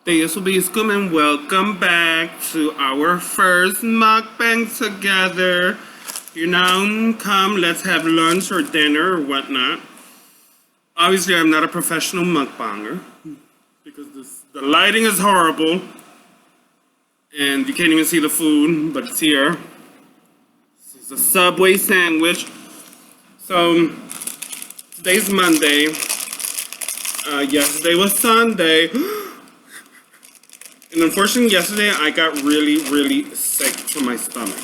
This will be Scum and welcome back to our first mukbang together. Come, let's have lunch or dinner or whatnot. Obviously, I'm not a professional mukbanger because the lighting is horrible and you can't even see the food, but it's here. This is a Subway sandwich. So, today's Monday. Yesterday was Sunday. And unfortunately, yesterday I got really sick to my stomach.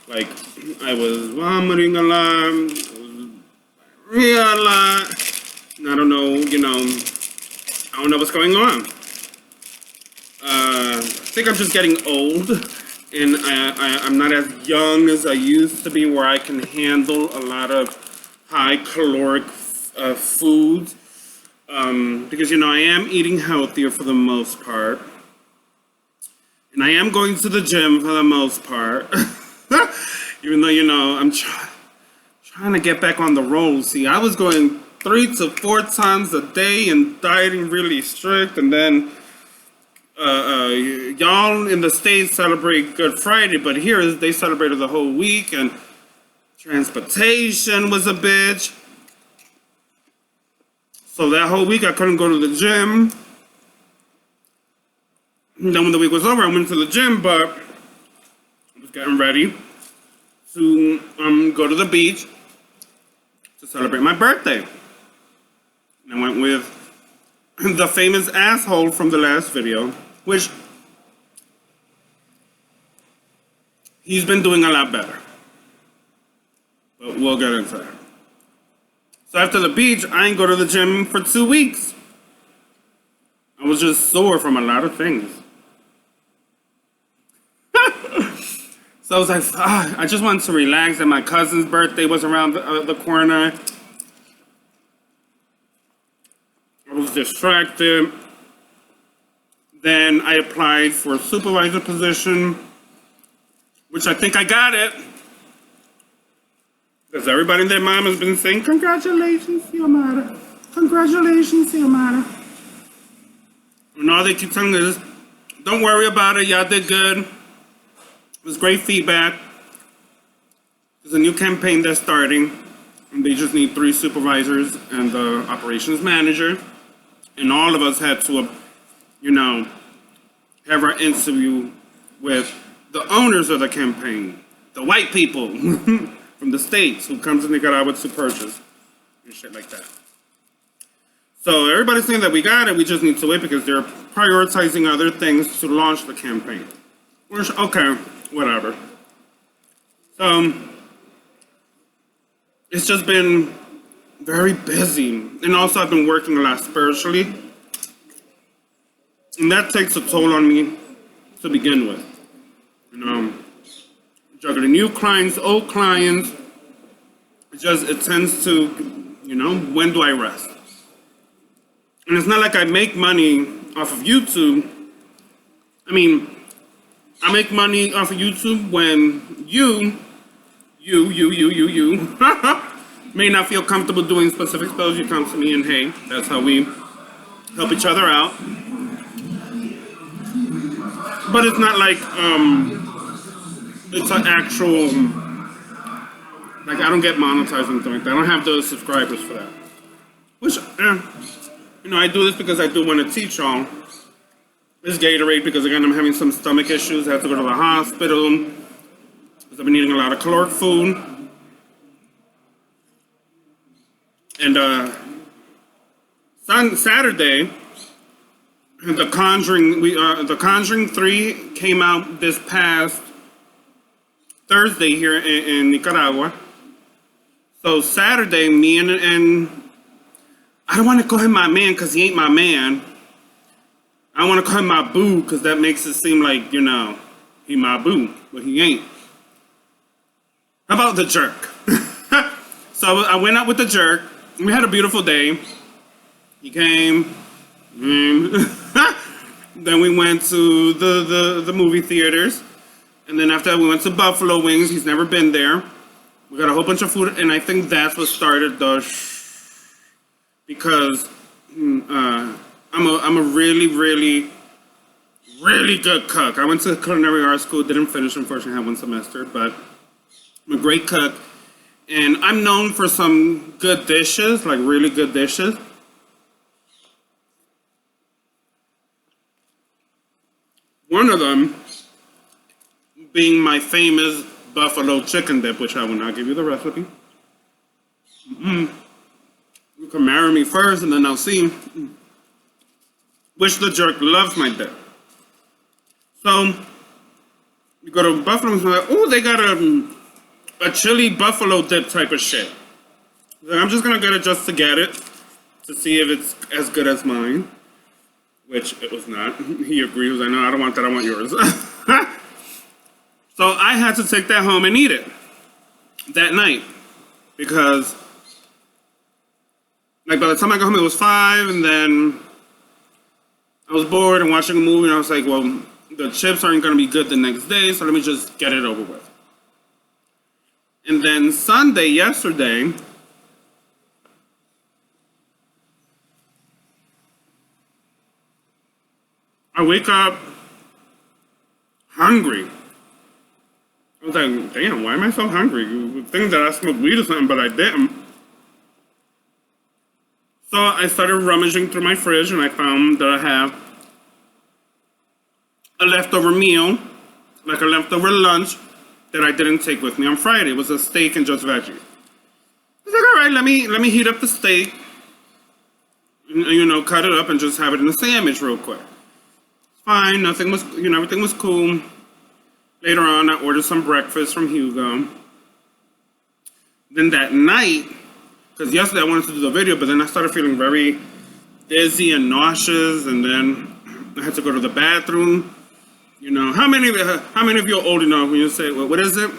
Like, I was vomiting a lot, diarrhea a lot. And I don't know, I don't know what's going on. I think I'm just getting old, and I'm not as young as I used to be, where I can handle a lot of high caloric foods. Because, I am eating healthier for the most part. And I am going to the gym for the most part. Even though, I'm trying to get back on the roll. See, I was going 3 to 4 times a day and dieting really strict. And then y'all in the States celebrate Good Friday. But here, they celebrated the whole week. And transportation was a bitch. So that whole week, I couldn't go to the gym. And then when the week was over, I went to the gym, but I was getting ready to go to the beach to celebrate my birthday. And I went with the famous asshole from the last video, which he's been doing a lot better. But we'll get into that. So after the beach, I didn't go to the gym for 2 weeks. I was just sore from a lot of things. So I was like, I just wanted to relax, and my cousin's birthday was around the corner. I was distracted. Then I applied for a supervisor position, which I think I got it. Because everybody and their mom has been saying, congratulations, Xiomara. Congratulations, Xiomara. And all they keep telling us is, don't worry about it, y'all did good. It was great feedback. There's a new campaign that's starting, and they just need 3 supervisors and the operations manager. And all of us had to, have our interview with the owners of the campaign, the white people from the States who come to Nicaragua to purchase and shit like that. So everybody's saying that we got it, we just need to wait because they're prioritizing other things to launch the campaign. Which, okay, whatever. So, it's just been very busy. And also I've been working a lot spiritually. And that takes a toll on me to begin with. Juggling new clients, old clients. It tends to, when do I rest? And it's not like I make money off of YouTube. I make money off of YouTube when you may not feel comfortable doing specific spells. You come to me and hey, that's how we help each other out. But it's not like it's an actual, like I don't get monetized or anything like that. I don't have those subscribers for that. Which, I do this because I do want to teach y'all. This Gatorade, because again, I'm having some stomach issues. I have to go to the hospital because I've been eating a lot of caloric food. And Saturday, The Conjuring 3 came out this past Thursday here in Nicaragua. So Saturday, me and I don't want to call him my man because he ain't my man. I want to call him my boo because that makes it seem like, he my boo, but he ain't. How about the jerk? So I went out with the jerk. We had a beautiful day. He came. Then we went to the movie theaters. And then after that, we went to Buffalo Wings. He's never been there. We got a whole bunch of food. And I think that's what started the because I'm a really really good cook. I went to culinary art school, didn't finish, unfortunately, I had one semester, but I'm a great cook. And I'm known for some good dishes, like really good dishes. One of them being my famous buffalo chicken dip, which I will not give you the recipe. You can marry me first and then I'll see which the jerk loves my dip. So, you go to Buffalo and like, oh, they got a chili buffalo dip type of shit. So I'm just gonna get it just to get it, to see if it's as good as mine. Which it was not. He agreed. He was like, no, I don't want that, I want yours. So I had to take that home and eat it that night. Because, like, by the time I got home, it was 5, and then I was bored and watching a movie, and I was like, well, the chips aren't going to be good the next day, so let me just get it over with. And then Sunday, yesterday, I wake up hungry. I was like, damn, why am I so hungry? You would think that I smoked weed or something, but I didn't. So I started rummaging through my fridge, and I found that I have a leftover meal, like a leftover lunch, that I didn't take with me on Friday. It was a steak and just veggies. I was like, all right, let me heat up the steak, you know, cut it up and just have it in a sandwich real quick. Fine, nothing was, you know, everything was cool. Later on, I ordered some breakfast from Hugo. Then that night, because yesterday I wanted to do the video, but then I started feeling very dizzy and nauseous, and then I had to go to the bathroom. You know, how many of you are old enough when you say, well, what is it?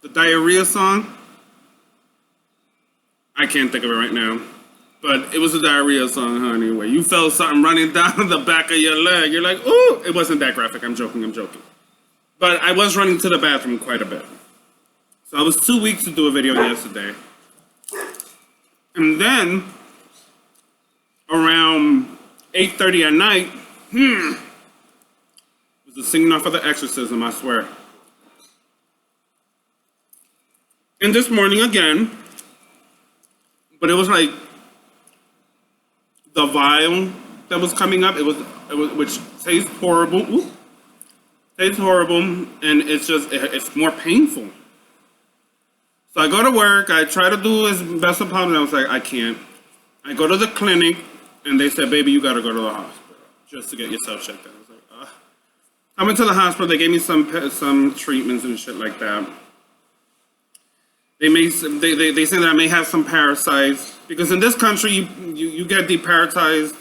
The diarrhea song? I can't think of it right now. But it was a diarrhea song, honey, where you felt something running down the back of your leg. You're like, ooh, it wasn't that graphic. I'm joking. But I was running to the bathroom quite a bit. So I was 2 weeks to do a video yesterday. And then, around 8:30 at night, it was the singing off of The Exorcism, I swear. And this morning again, but it was like the vial that was coming up, it was which tastes horrible. Ooh. Tastes horrible, and it's more painful. So I go to work, I try to do as best as possible, and I was like, I can't. I go to the clinic, and they said, baby, you gotta go to the hospital just to get yourself checked out. I was like, ugh. I went to the hospital, they gave me some treatments and shit like that. They say that I may have some parasites, because in this country, you get deparasited,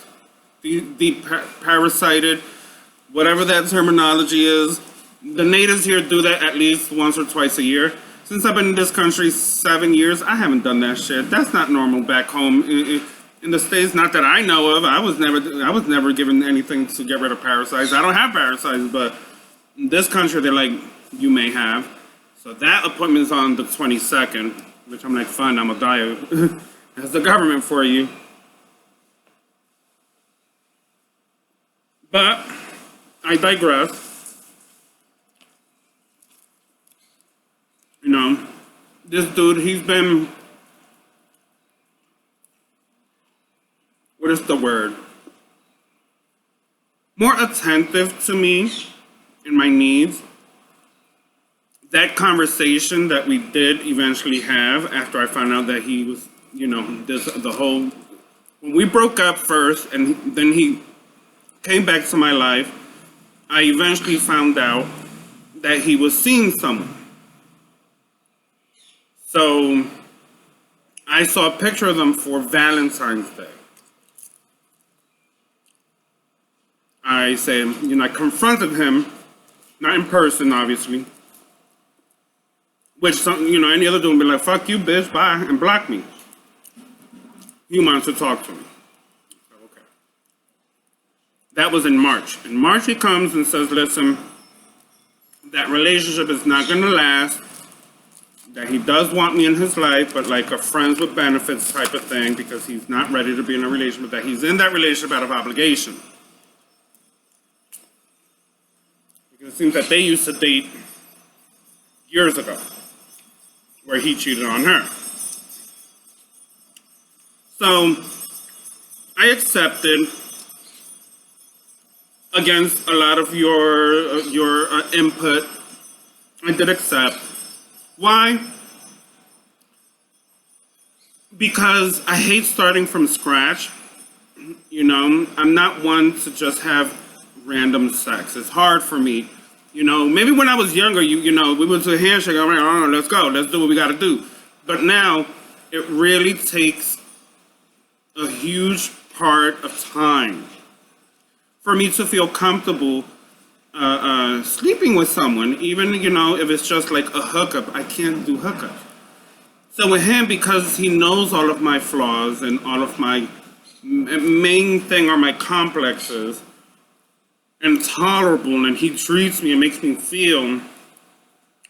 whatever that terminology is. The natives here do that at least once or twice a year. Since I've been in this country 7 years, I haven't done that shit. That's not normal back home in the States. Not that I know of. I was never given anything to get rid of parasites. I don't have parasites, but in this country, they're like, you may have. So that appointment is on the 22nd, which I'm like, fine, I'm a die. That's the government for you. But I digress. You know, this dude, he's been, what is the word? More attentive to me and my needs. That conversation that we did eventually have after I found out that he was, you know, when we broke up first and then he came back to my life, I eventually found out that he was seeing someone. So I saw a picture of them for Valentine's Day. I said, you know, I confronted him, not in person, obviously. Which, you know, any other dude would be like, fuck you, bitch, bye, and block me. He wants to talk to me. So, okay. That was in March. In March, he comes and says, listen, that relationship is not going to last. That he does want me in his life, but like a friends with benefits type of thing, because he's not ready to be in a relationship, that he's in that relationship out of obligation. It seems that they used to date years ago, where he cheated on her. So I accepted against a lot of your input. I did accept. Why? Because I hate starting from scratch. You know, I'm not one to just have random sex. It's hard for me. You know, maybe when I was younger, you know, we went to a handshake. I'm like, oh, let's go. Let's do what we got to do. But now, it really takes a huge part of time for me to feel comfortable sleeping with someone. Even, you know, if it's just like a hookup, I can't do hookups. So with him, because he knows all of my flaws and all of my main thing are my complexes, and tolerable, and he treats me and makes me feel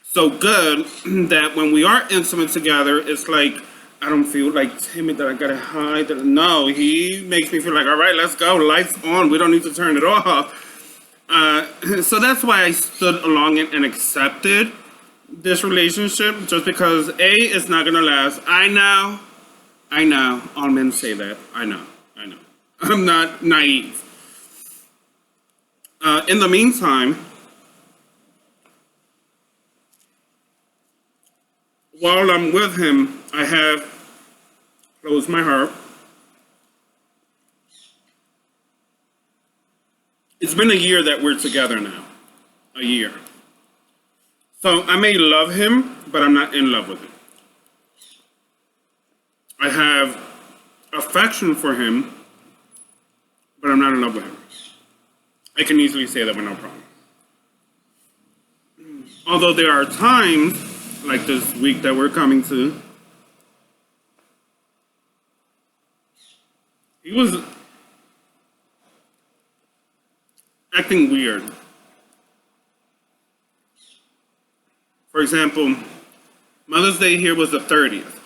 so good that when we are intimate together, it's like I don't feel like timid that I gotta hide. No, he makes me feel like, all right, let's go, lights on. We don't need to turn it off. So that's why I stood along it and accepted this relationship, just because A, it's not gonna last. I know. All men say that. I know. I'm not naive. In the meantime, while I'm with him, I have closed my heart. It's been a year that we're together now. A year. So I may love him, but I'm not in love with him. I have affection for him, but I'm not in love with him. I can easily say that with no problem. Although there are times, like this week that we're coming to, he was acting weird. For example, Mother's Day here was the 30th.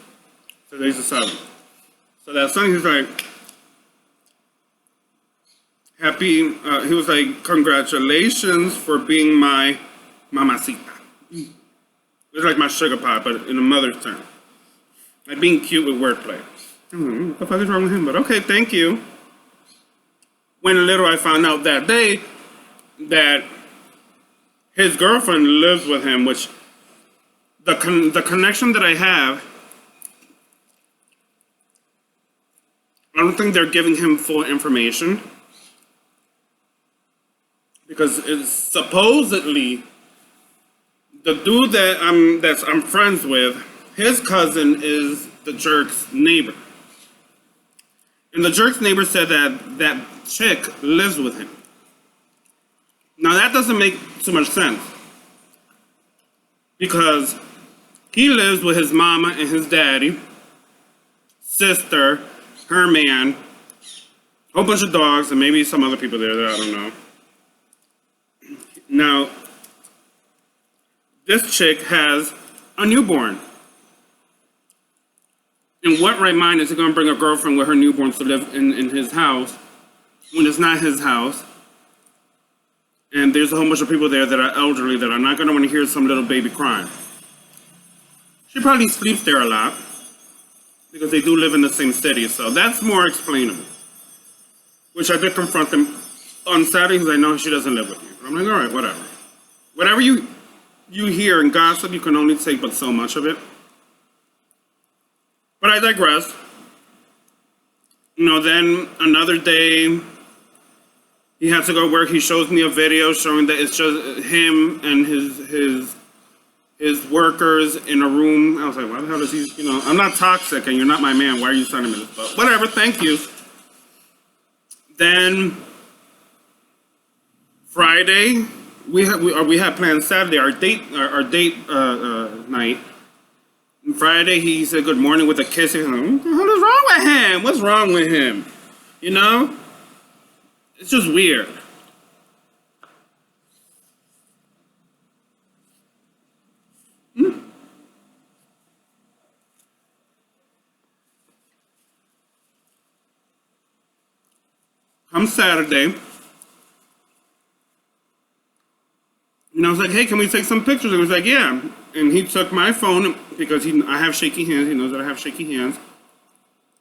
Today's the 7th. So that Sunday, he's like, he was like, congratulations for being my mamacita. It's like my sugar pie, but in a mother's term. Like being cute with wordplay. What the fuck is wrong with him? But okay, thank you. When little I found out that day that his girlfriend lives with him, which the connection that I have, I don't think they're giving him full information. Because it's supposedly the dude that I'm friends with, his cousin is the jerk's neighbor. And the jerk's neighbor said that that chick lives with him. Now that doesn't make too much sense. Because he lives with his mama and his daddy, sister, her man, a whole bunch of dogs, and maybe some other people there that I don't know. Now, this chick has a newborn. In what right mind is he going to bring a girlfriend with her newborn to live in his house when it's not his house? And there's a whole bunch of people there that are elderly that are not going to want to hear some little baby crying. She probably sleeps there a lot because they do live in the same city, so that's more explainable. Which I did confront them on Saturday because I know she doesn't live with me. But I'm like, all right, whatever. Whatever you hear in gossip, you can only take but so much of it. But I digress. You know, then another day, he had to go work. He shows me a video showing that it's just him and his workers in a room. I was like, why the hell is he, you know, I'm not toxic and you're not my man. Why are you sending me this? But whatever, thank you. Then Friday, we had planned Saturday, our date night. And Friday, he said good morning with a kiss. He's like, what the hell is wrong with him? What's wrong with him? You know? It's just weird. Come Saturday, And I was like, hey, can we take some pictures? And he was like, yeah. And he took my phone because I have shaky hands. He knows that I have shaky hands.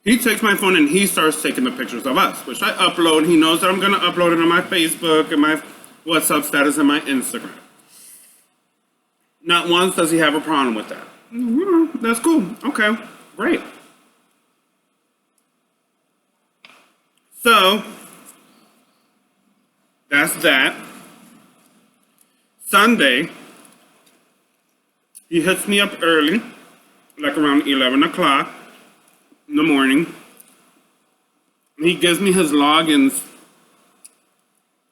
He takes my phone and he starts taking the pictures of us, which I upload. He knows that I'm going to upload it on my Facebook and my WhatsApp status and my Instagram. Not once does he have a problem with that. That's cool. Okay, great. So, that's that. Sunday, he hits me up early, like around 11 o'clock in the morning. He gives me his logins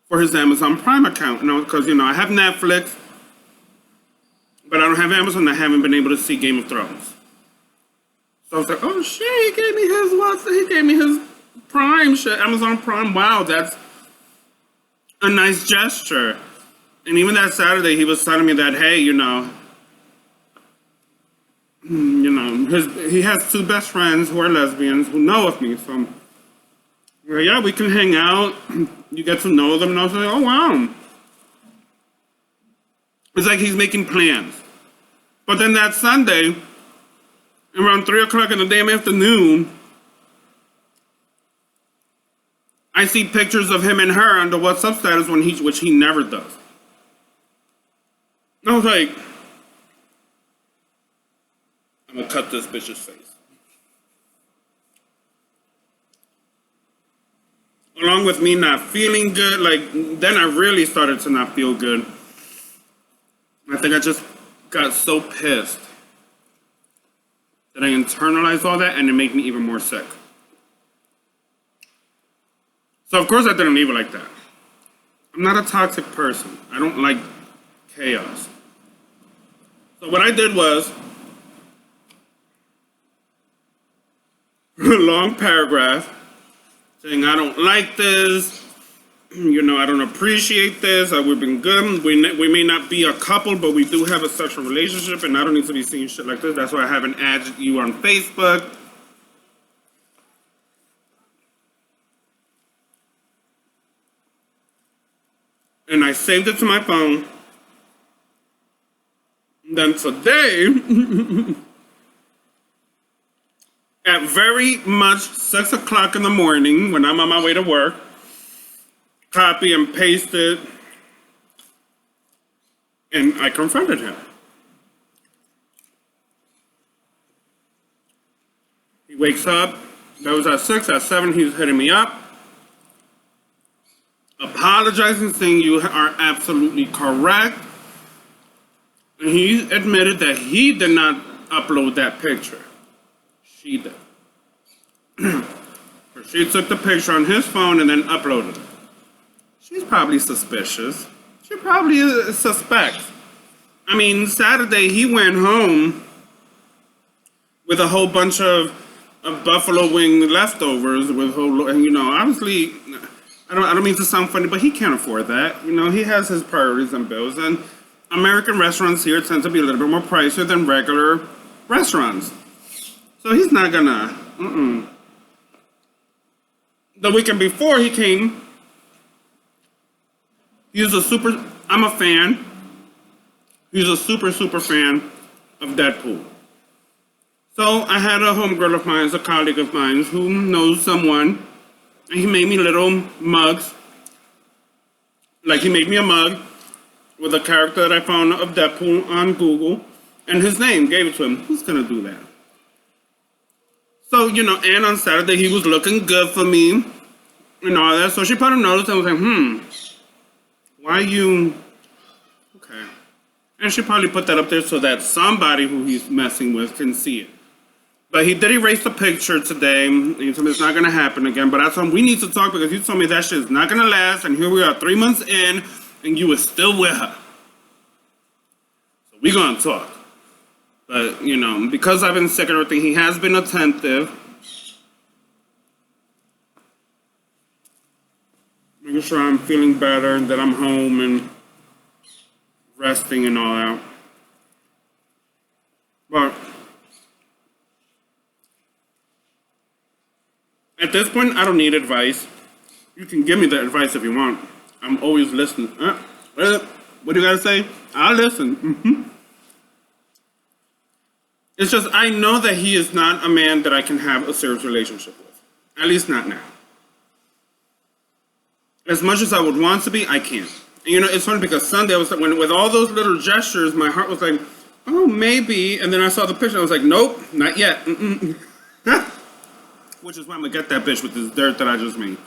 for his Amazon Prime account. Because, I have Netflix, but I don't have Amazon. I haven't been able to see Game of Thrones. So I was like, oh shit, he gave me his Prime shit, Amazon Prime. Wow, that's a nice gesture. And even that Saturday, he was telling me that, hey, he has two best friends who are lesbians who know of me. So, yeah, we can hang out. You get to know them. And I was like, oh, wow. It's like he's making plans. But then that Sunday, around 3 o'clock in the damn afternoon, I see pictures of him and her on the WhatsApp status which he never does. I was like, I'm gonna cut this bitch's face. Along with me not feeling good, then I really started to not feel good. I think I just got so pissed that I internalized all that and it made me even more sick. So of course I didn't leave it like that. I'm not a toxic person. I don't like chaos. So what I did was a long paragraph saying I don't like this, I don't appreciate this, we've been good, we may not be a couple, but we do have a sexual relationship and I don't need to be seeing shit like this. That's why I haven't added you on Facebook. And I saved it to my phone. Then today, at very much 6 o'clock in the morning, when I'm on my way to work, copy and paste it, and I confronted him. He wakes up, that was at 6, at 7 he's hitting me up, apologizing, saying you are absolutely correct. And he admitted that he did not upload that picture. She did. She took the picture on his phone and then uploaded it. She's probably suspicious. She probably suspects. I mean, Saturday he went home with a whole bunch of buffalo wing leftovers with obviously, I don't mean to sound funny, but he can't afford that. He has his priorities and bills, and American restaurants here tend to be a little bit more pricier than regular restaurants. So he's not gonna, The weekend before he came, I'm a fan. He's a super fan of Deadpool. So I had a homegirl of mine, a colleague of mine, who knows someone, and he made me little mugs. Like he made me a mug with a character that I found of Deadpool on Google, and his name, gave it to him. Who's gonna do that? So, and on Saturday he was looking good for me and all that. So she put a notice and was like, why you, okay. And she probably put that up there so that somebody who he's messing with can see it. But he did erase the picture today. He told me it's not gonna happen again. But I told him we need to talk because he told me that shit is not gonna last. And here we are 3 months in and you were still with her. So we gonna talk. But, because I've been sick and everything, he has been attentive. Making sure I'm feeling better and that I'm home and resting and all that. But at this point, I don't need advice. You can give me the advice if you want. I'm always listening. What do you gotta say? I'll listen. It's just, I know that he is not a man that I can have a serious relationship with. At least not now. As much as I would want to be, I can't. And you know, it's funny because Sunday, I was when with all those little gestures, my heart was like, oh, maybe. And then I saw the picture, and I was like, nope, not yet. Which is why I'm gonna get that bitch with this dirt that I just made.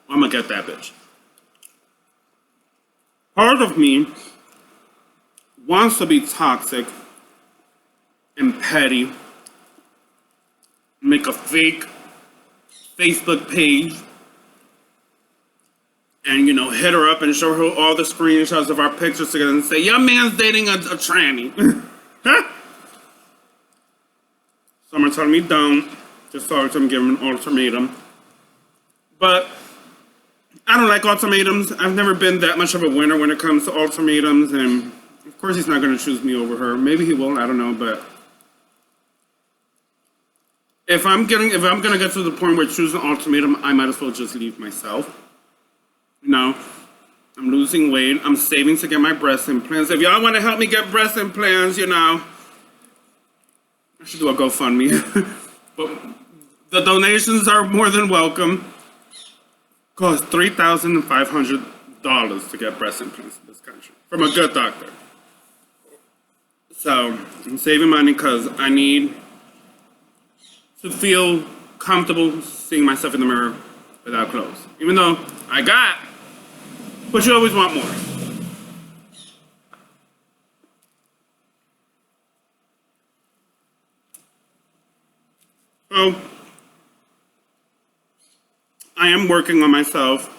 I'm gonna get that bitch. Part of me wants to be toxic and petty, make a fake Facebook page, and you know, hit her up and show her all the screenshots of our pictures together and say, your man's dating a tranny. Some are telling me don't. Just sorry to him, give him an ultimatum. But I don't like ultimatums. I've never been that much of a winner when it comes to ultimatums, and of course he's not going to choose me over her. Maybe he will, I don't know, but if I'm gonna get to the point where choosing an ultimatum, I might as well just leave myself. You know, I'm losing weight. I'm saving to get my breast implants. If y'all want to help me get breast implants, you know, I should do a GoFundMe. But the donations are more than welcome. Costs $3,500 to get breast implants in this country from a good doctor. So I'm saving money because I need to feel comfortable seeing myself in the mirror without clothes. Even though I got, but you always want more. So I am working on myself,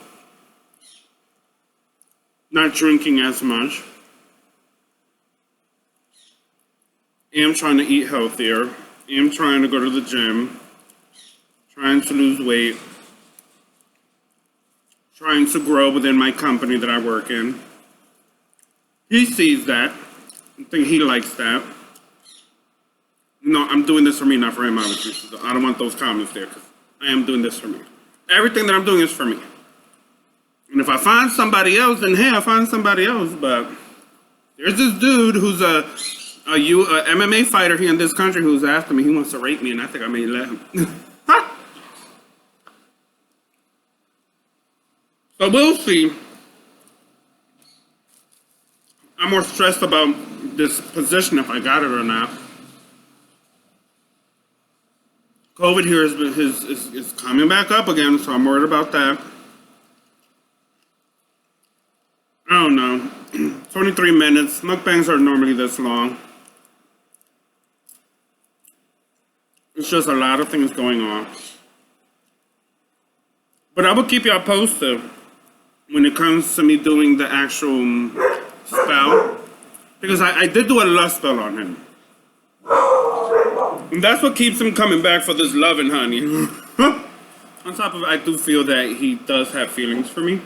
not drinking as much. Am trying to eat healthier. Am trying to go to the gym. Trying to lose weight. Trying to grow within my company that I work in. He sees that. I think he likes that. No, I'm doing this for me, not for him, obviously. So I don't want those comments there, because I am doing this for me. Everything that I'm doing is for me. And if I find somebody else, then hey, I find somebody else. But there's this dude who's a MMA fighter here in this country who's after me. He wants to rape me, and I think I may let him. So we'll see. I'm more stressed about this position, if I got it or not. COVID here is coming back up again, so I'm worried about that. I don't know. 23 minutes. Mukbangs are normally this long. It's just a lot of things going on. But I will keep y'all posted when it comes to me doing the actual spell. Because I did do a lust spell on him. And that's what keeps him coming back for this loving, honey. On top of it, I do feel that he does have feelings for me.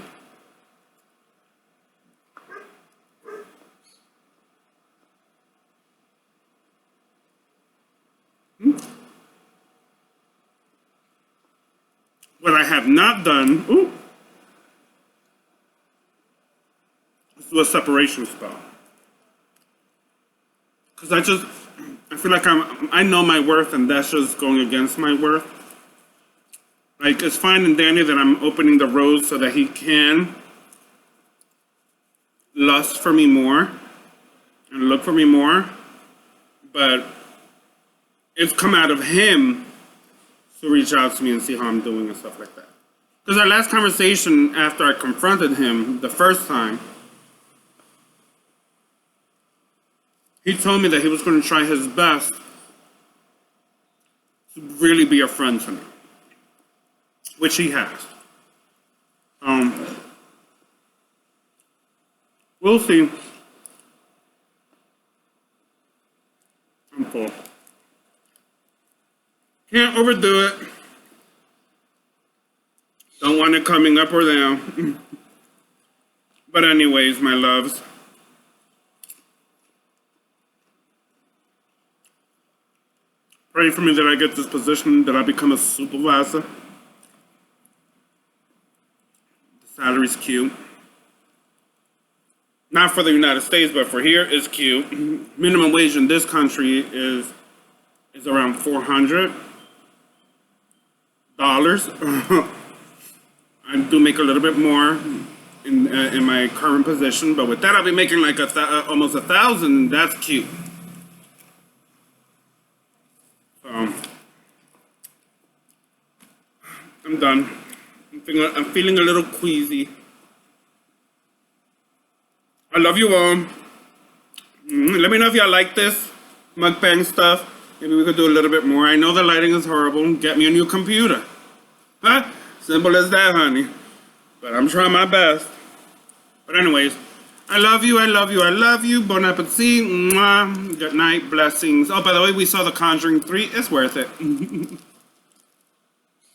What I have not done, is do a separation spell. Because I feel like I know my worth, and that's just going against my worth. Like, it's fine and dandy that I'm opening the road so that he can lust for me more and look for me more, but it's come out of him to reach out to me and see how I'm doing and stuff like that. Because our last conversation after I confronted him the first time, he told me that he was going to try his best to really be a friend to me, which he has. We'll see. I'm full. Can't overdo it. Don't want it coming up or down. But anyways, my loves. Pray for me that I get this position, that I become a supervisor. The salary's cute. Not for the United States, but for here, it's cute. Minimum wage in this country is around $400. I do make a little bit more in my current position, but with that, I'll be making like almost 1,000. That's cute. So I'm done. I'm feeling a little queasy. I love you all. Let me know if y'all like this mukbang stuff. Maybe we could do a little bit more. I know the lighting is horrible. Get me a new computer. Huh? Simple as that, honey. But I'm trying my best. But anyways, I love you, I love you, I love you. Bon appetit. Mwah. Good night. Blessings. Oh, by the way, we saw The Conjuring 3. It's worth it.